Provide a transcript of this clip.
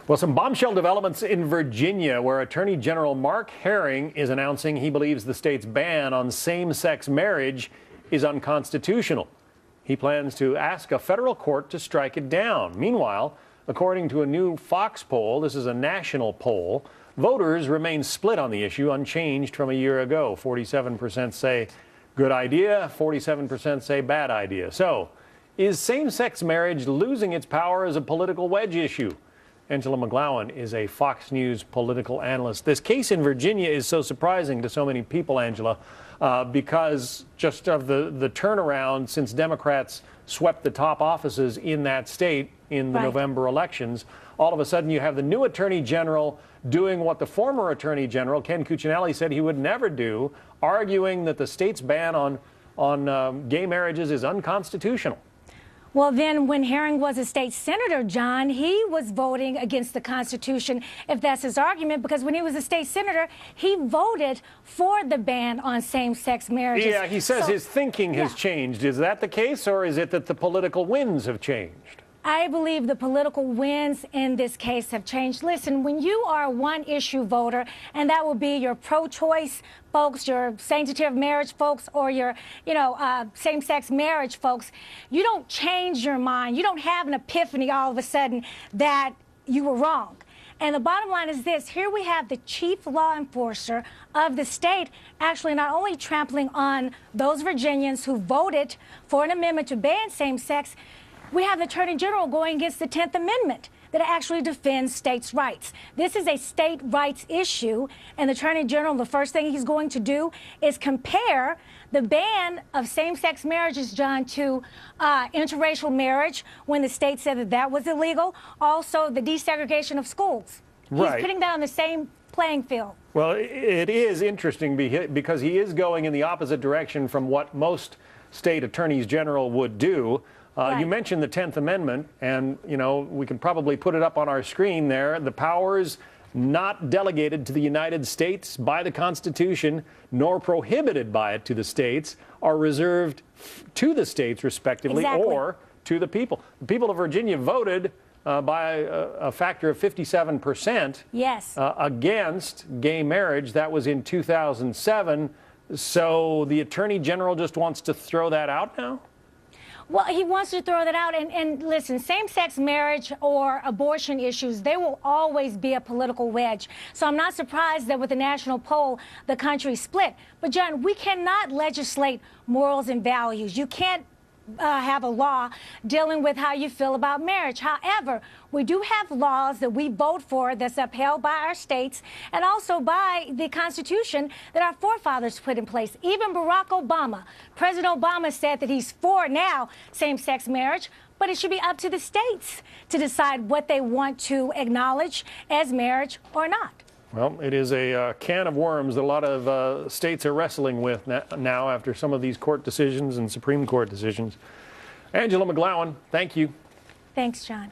Well, some bombshell developments in Virginia, where Attorney General Mark Herring is announcing he believes the state's ban on same-sex marriage is unconstitutional. He plans to ask a federal court to strike it down. Meanwhile, according to a new Fox poll, this is a national poll, voters remain split on the issue, unchanged from a year ago. 47% say good idea, 47% say bad idea. So, is same-sex marriage losing its power as a political wedge issue? Angela McGlowan is a Fox News political analyst. This case in Virginia is so surprising to so many people, Angela, because just of the turnaround since Democrats swept the top offices in that state in the November elections. All of a sudden, you have the new Attorney General doing what the former Attorney General, Ken Cuccinelli, said he would never do, arguing that the state's ban on gay marriages is unconstitutional. Well, then when Herring was a state senator, John, he was voting against the Constitution, if that's his argument, because when he was a state senator, he voted for the ban on same-sex marriages. Yeah, he says his thinking has changed. Is that the case, or is it that the political winds have changed? I believe the political winds in this case have changed. Listen, when you are a one-issue voter, and that will be your pro-choice folks, your sanctity of marriage folks, or your, same-sex marriage folks, you don't change your mind. You don't have an epiphany all of a sudden that you were wrong. And the bottom line is this. Here we have the chief law enforcer of the state actually not only trampling on those Virginians who voted for an amendment to ban same-sex, we have the Attorney General going against the 10th Amendment that actually defends states' rights. This is a state rights issue, and the Attorney General, the first thing he's going to do is compare the ban of same-sex marriages, John, to interracial marriage when the state said that that was illegal. Also, the desegregation of schools. He's putting that on the same playing field. Well, it is interesting because he is going in the opposite direction from what most state attorneys general would do. You mentioned the 10th Amendment, and, we can probably put it up on our screen there. The powers not delegated to the United States by the Constitution, nor prohibited by it to the states, are reserved to the states, respectively, or to the people. The people of Virginia voted by a factor of 57% against gay marriage. That was in 2007. So the Attorney General just wants to throw that out now? Well, he wants to throw that out. And listen, same-sex marriage or abortion issues, they will always be a political wedge. So I'm not surprised that with the national poll, the country split. But, John, we cannot legislate morals and values. You can't have a law dealing with how you feel about marriage. However, we do have laws that we vote for that's upheld by our states and also by the Constitution that our forefathers put in place. Even Barack Obama, President Obama said that he's for now same-sex marriage, but it should be up to the states to decide what they want to acknowledge as marriage or not. Well, it is a can of worms that a lot of states are wrestling with now after some of these court decisions and Supreme Court decisions. Angela McGlowan, thank you. Thanks, John.